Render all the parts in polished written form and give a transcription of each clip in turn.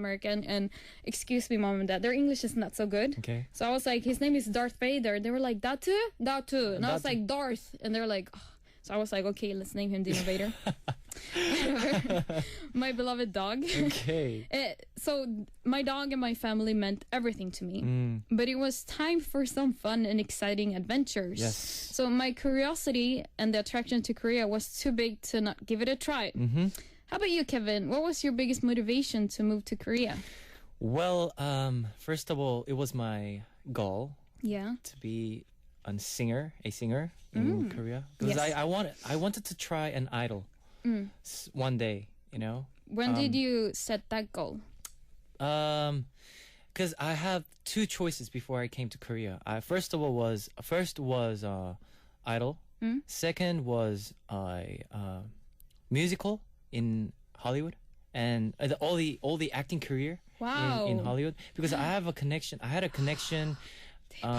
American, and excuse me, mom and dad, their English is not so good. Okay. So I was like, his name is Darth Vader. They were like, that too? That too. And I was like, Darth. And they're like, oh. So I was like, okay, let's name him Dino Vader. My beloved dog. Okay. So my dog and my family meant everything to me. But it was time for some fun and exciting adventures. Yes. So my curiosity and the attraction to Korea was too big to not give it a try. How about you, Kevin? What was your biggest motivation to move to Korea? Well, first of all, it was my goal Yeah. to be a singer in Korea, because Yes. I wanted to try an idol one day, you know. When did you set that goal? Because I have two choices before I came to Korea. First was idol. Second was musical in Hollywood, and all the acting career Wow. in Hollywood, because I had a connection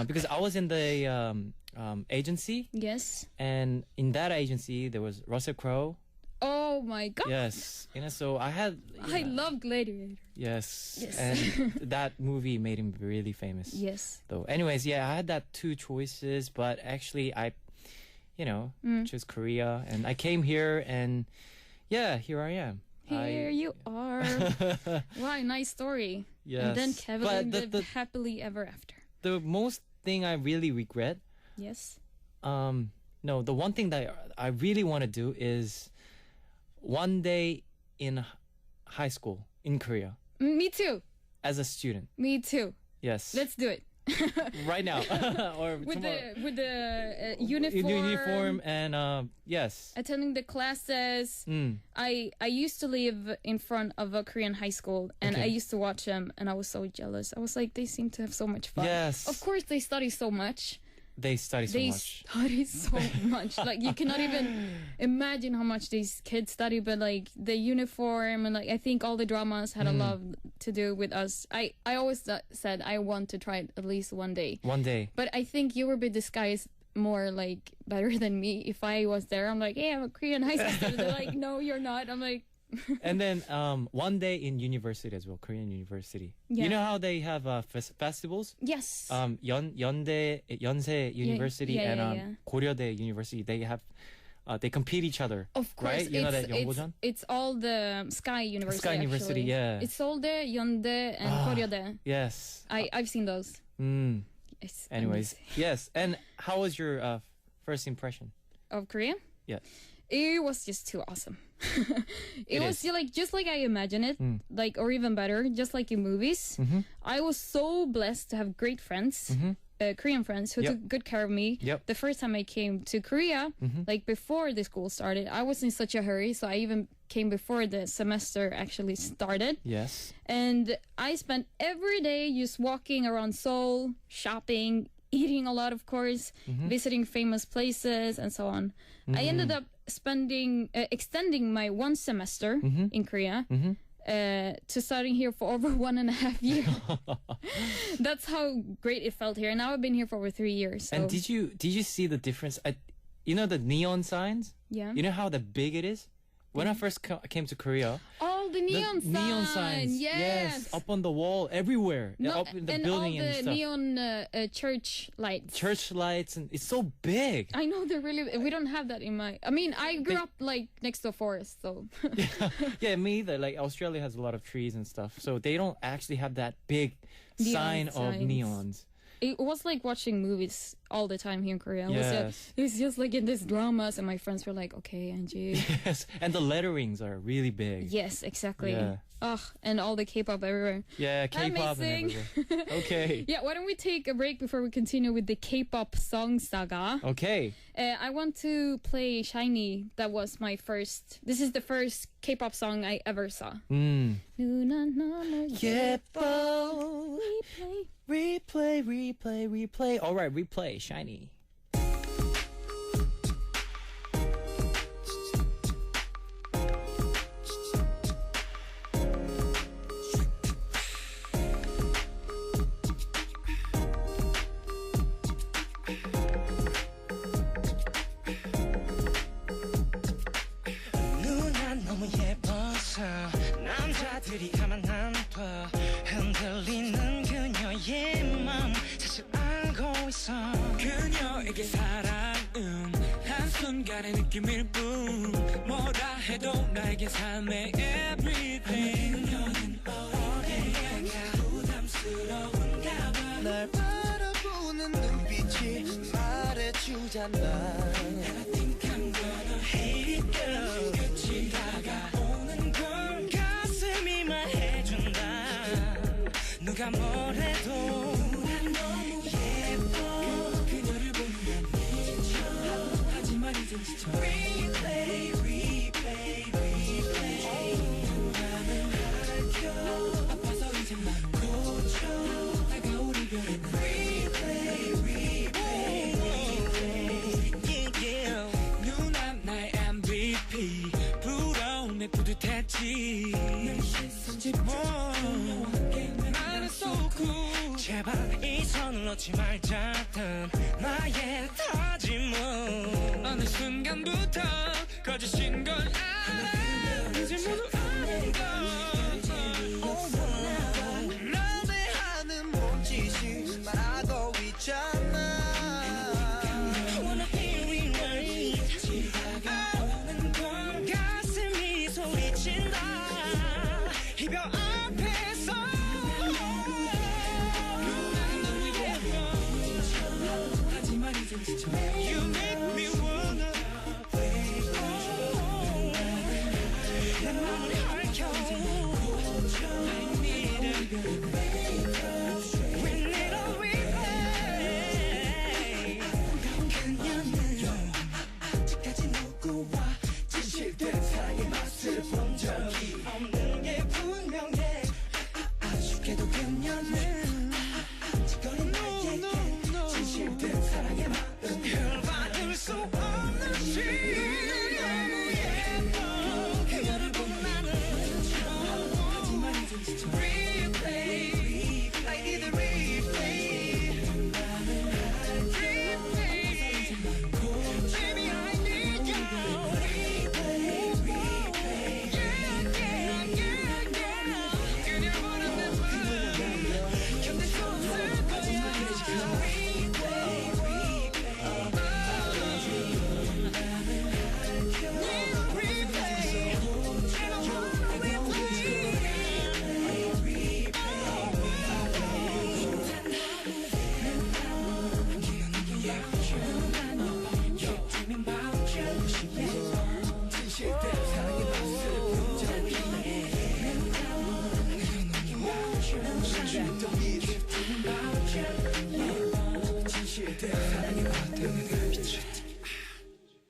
because I was in the agency. Yes. And in that agency there was Russell Crowe. Oh my god. Yes, so I had. I love Gladiator. Yes. Yes. And that movie made him really famous. Yes. Though, anyways, yeah, I had that two choices, but actually I, chose Korea, and I came here, and yeah, here I am. Here you are. Wow, nice story. Yes. And then Kevin But lived happily ever after. the most thing I really regret, Yes. no, the one thing that I really want to do is one day in high school in Korea Me too. as a student. Me too. Yes. Let's do it. right now or With tomorrow. the In uniform. uniform and yes. Attending the classes. I used to live in front of a Korean high school, and Okay. I used to watch them, and I was so jealous. I was like, they seem to have so much fun. Yes. Of course, they study so much. They study so They much. study so much. Like, you cannot even imagine how much these kids study, but like the uniform and like I think all the dramas had a lot to do with us. I always said I want to try it at least one day. One day. But I think you will be disguised more like better than me. If I was there, I'm like, hey, I'm a Korean high school student. They're like, no, you're not. I'm like, And then one day in university as well, Korean university. Yeah. You know how they have festivals? yes. Yonsei University yeah, and yeah. Goryeo University. They have they compete each other. Of course, right? You know that 연고전? it's all the Sky University. Sky University, actually. yeah. It's Seoulde, Yeonde, and Goryeo. Yes. I've seen those. It's Anyways, amazing. yes. And how was your first impression? Of Korea, Yeah. it was just too awesome. it was is. just like I imagine it, like or even better, just like in movies. I was so blessed to have great friends. Korean friends who Yep. took good care of me. Yep. The first time I came to Korea, like before the school started, I was in such a hurry, so I even came before the semester actually started. Yes. And I spent every day just walking around Seoul, shopping, eating a lot, of course, visiting famous places, and so on. I ended up extending my one semester in Korea. To starting here for over 1.5 years. That's how great it felt here. And now I've been here for over 3 years. So. And did you see the difference? You know the neon signs? Yeah. You know how big it is? When I first came to Korea, Oh, the neon signs. neon signs, Yes. up on the wall, everywhere, No, up in the and building all the and stuff. neon church lights. Church lights, and it's so big. I know they're really. We don't have that in my. I mean, I grew up like next to a forest, so. Yeah, me either. Like Australia has a lot of trees and stuff, so they don't actually have that big Neon sign of signs. neons. It was like watching movies all the time here in Korea. Yes. It was just like in these dramas, and my friends were like, "Okay, Angie." Yes, and the letterings are really big. Yes, exactly. Yeah. Ugh, and all the K-pop everywhere. Yeah, K-pop and Amazing. everywhere. Okay. Yeah, why don't we take a break before we continue with the K-pop song saga? Okay. I want to play Shiny. That was my first. This is the first K-pop song I ever saw. 누나 너무 예뻐. Replay. Replay. All right, replay. Shiny. 누나 너무 예뻐서 남자들이 가만 안 둬 간의 느낌일 뿐 뭐라 해도 나에겐 삶의 everything 너는 어디야 부담스러운가 봐 날 바라보는 눈빛이 말해주잖아 And I think I'm gonna hate it girl 끝이 다가오는 걸 가슴이 말해준다 누가 뭐래도 난 너무 예뻐 그녀를 보면 지쳐 하지만 이젠 지쳐 Replay replay replay 맘을 밝혀 아파서 이제 맘을 고쳐 다가올 이별은 Replay replay replay yeah. 누난 나의 MVP 부러움에 뿌듯했지 늘 시선 집중 나는 so cool 제발 이 손을 놓지 말자던 나의 다짐은 어느 순간부터 거짓인 걸 알아 이제 모두 아는 걸 날 대하는 몸짓이 말하고 있잖아 Wanna hear it right 다가오는 걸 가슴이 소리친다 이별 앞에서 하지만 이젠 지쳐 You make me wanna 내 맘을 핥혀 I need it We need a replay 그녀는 아직까지 누구와 진실된 사랑의 맛을 본 적이 없는 게 분명해 아쉽게도 그녀는 아직거린 나에게 진실된 사랑의 마음 혈받을 수 없는 시간 너무 예뻐 그녀를 보면 나는 하지만 이젠 지쳐 Replay I need a replay Baby I need you Replay replay yeah yeah yeah yeah 그녀 보는 내 맘 견딜 수 없을 거야 Replay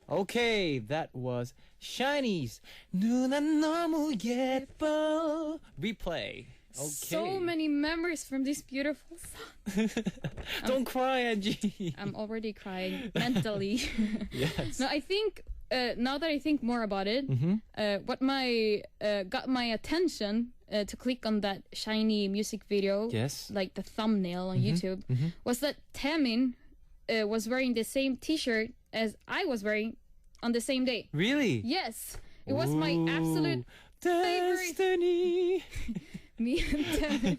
Okay, that was Shiny's 누난 너무 예뻐 replay. Okay. So many memories from this beautiful song. Don't cry, Angie. I'm already crying mentally. Yes. No, I think now that I think more about it, what got my attention to click on that Shiny music video, Yes. like the thumbnail on YouTube, was that Taemin was wearing the same T-shirt as I was wearing on the same day. Really? Yes, it was my absolute favorite. Destiny. Me and Taemin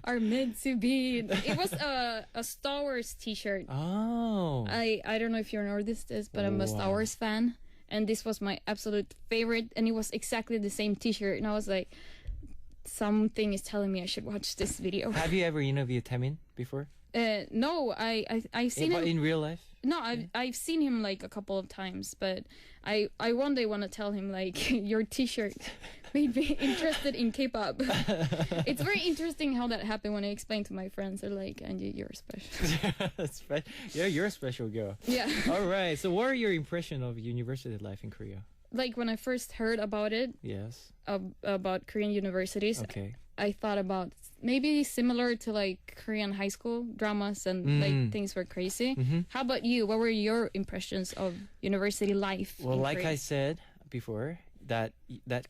are meant to be. It was a Star Wars T-shirt. Oh. I don't know if you know this, but I'm a Star Wow. Wars fan, and this was my absolute favorite, and it was exactly the same T-shirt, and I was like, something is telling me I should watch this video. Have you ever interviewed Taemin before? No, I've seen But him. in real life? No, I've seen him like a couple of times, but I one day want to tell him like your T-shirt made me interested in K-pop. It's very interesting how that happened when I explained to my friends. They're like, Angie, you're special. Yeah, you're a special girl. Yeah. All right. So, what are your impression of university life in Korea? Like when I first heard about it, Yes. About Korean universities, Okay. I thought about maybe similar to like Korean high school dramas and like things were crazy. How about you? What were your impressions of university life? Well, in like Korea? I said before, that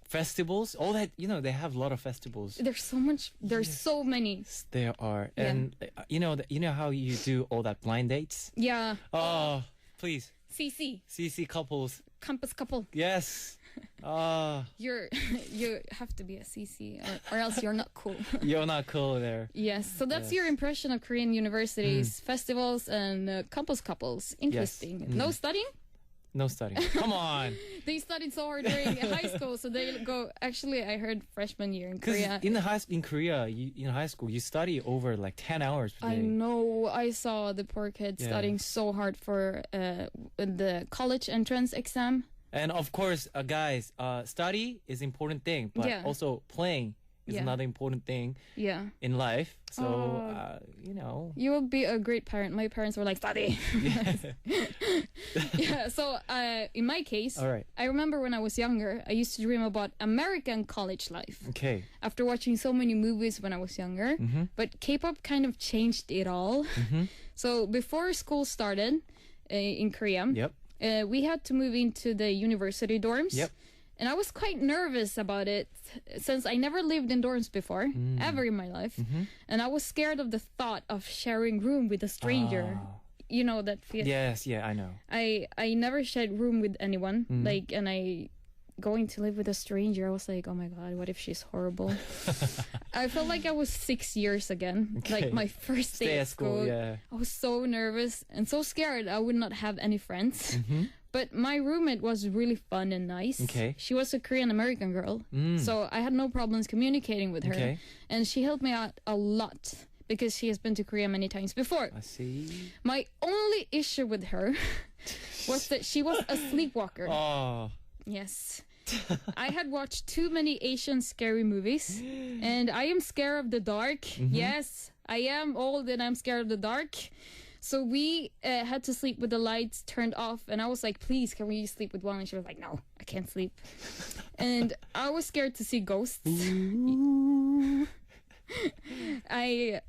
festivals, all that, they have a lot of festivals. There's so much. There's so many. There are, Yeah. and you know how you do all that blind dates. Yeah. Oh, please, CC couples. campus couple. Yes. You have to be a CC or else you're not cool. You're not cool there. Yes. So that's Yes. your impression of Korean universities, festivals, and couples. Interesting. No studying? No studying. Come on. They studied so hard during high school, so they go. Actually, I heard freshman year in Because Korea. in Korea, in high school, you study over like 10 hours per day. I know. I saw the poor kids Yeah. studying so hard for the college entrance exam. And of course, guys, study is important thing, but Yeah. also playing is Yeah. another important thing Yeah. in life. So, Oh. you know. You will be a great parent. My parents were like, study. Yeah. So, in my case, All right. I remember when I was younger, I used to dream about American college life. Okay. After watching so many movies when I was younger, Mm-hmm. but K-pop kind of changed it all. So before school started in Korea, Yep. we had to move into the university dorms. Yep. And I was quite nervous about it since I never lived in dorms before, ever in my life. And I was scared of the thought of sharing room with a stranger. Ah. You know that feeling. Yes, yeah, I know. I never shared room with anyone. And I going to live with a stranger, I was like, oh my god, what if she's horrible? I felt like I was 6 years again. Okay. Like my first day Stay at school. yeah. I was so nervous and so scared I would not have any friends. But my roommate was really fun and nice. Okay. She was a Korean American girl. So I had no problems communicating with her. Okay. And she helped me out a lot because she has been to Korea many times before. I see. My only issue with her was that she was a sleepwalker. Oh. Yes. I had watched too many Asian scary movies, and I am scared of the dark. Yes, I am old and I'm scared of the dark. So we had to sleep with the lights turned off, and I was like, please, can we sleep with one? And she was like, no, I can't sleep. And I was scared to see ghosts. I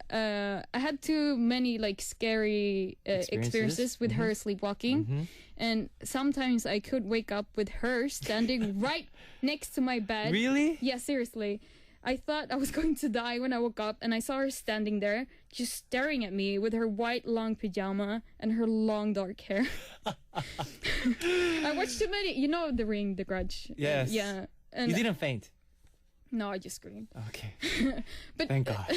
had too many like scary experiences with her sleepwalking, and sometimes I could wake up with her standing right next to my bed. Really? Yeah, seriously. I thought I was going to die when I woke up, and I saw her standing there, just staring at me with her white long pajama and her long dark hair. I watched too many. You know, The Ring, The Grudge. Yes. Yeah. And You didn't faint. no, I just screamed. Okay. But Thank God.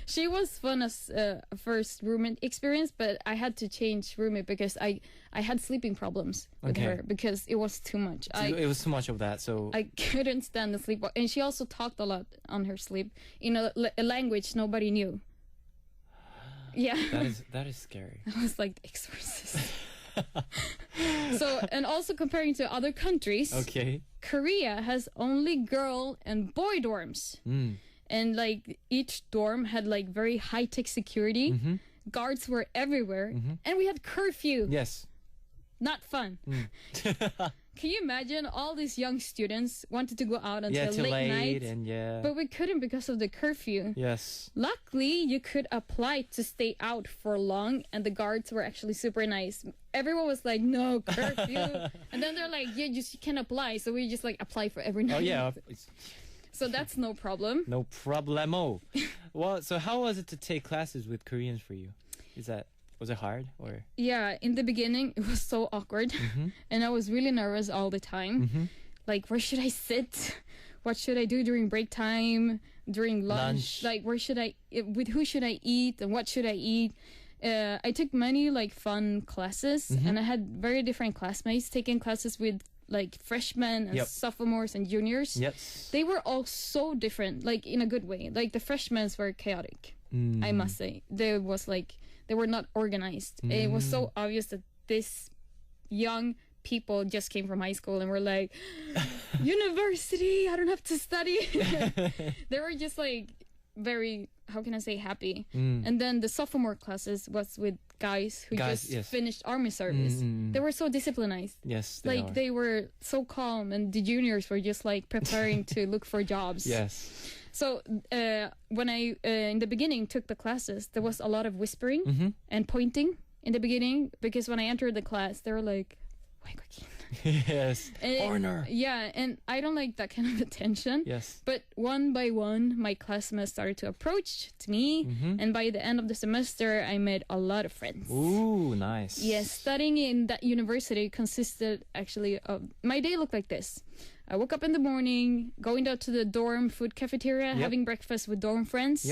she was fun as a first roommate experience, but I had to change roommate because I had sleeping problems with Okay. her because it was too much. It was too much of that, so I couldn't stand the sleep, and she also talked a lot on her sleep in a language nobody knew. Yeah, that is scary. I was like the exorcist. So, and also comparing to other countries, Okay. Korea has only girl and boy dorms. And like each dorm had like very high-tech security. Guards were everywhere, and we had curfew. Yes. Not fun. Can you imagine all these young students wanted to go out until Till late night, and yeah. but we couldn't because of the curfew. Yes. Luckily, you could apply to stay out for long, and the guards were actually super nice. Everyone was like, "No curfew," and then they're like, "Yeah, you can apply." So we just like apply for every night. Oh yeah. It's So that's no problem. no problemo. Well, so how was it to take classes with Koreans for you? Was it hard or? Yeah, in the beginning, it was so awkward, and I was really nervous all the time. Like, where should I sit? What should I do during break time? During lunch? Like, with who should I eat, and what should I eat? I took many like fun classes, and I had very different classmates taking classes with like freshmen and sophomores and juniors. Yes. They were all so different, like in a good way. Like the freshmen were chaotic, I must say. They were not organized. It was so obvious that this young people just came from high school and were like, university, I don't have to study. They were just like very, how can I say, happy. And then the sophomore classes was with guys who finished army service. They were so disciplined. Yes. They were so calm, and the juniors were just like preparing to look for jobs. Yes. So when I in the beginning took the classes, there was a lot of whispering and pointing in the beginning, because when I entered the class, they were like, Yes. Foreigner. Yeah, and I don't like that kind of attention. Yes. But one by one, my classmates started to approach to me, and by the end of the semester, I made a lot of friends. Ooh, nice. Yes, studying in that university consisted actually of, my day looked like this. I woke up in the morning, going down to the dorm food cafeteria, having breakfast with dorm friends.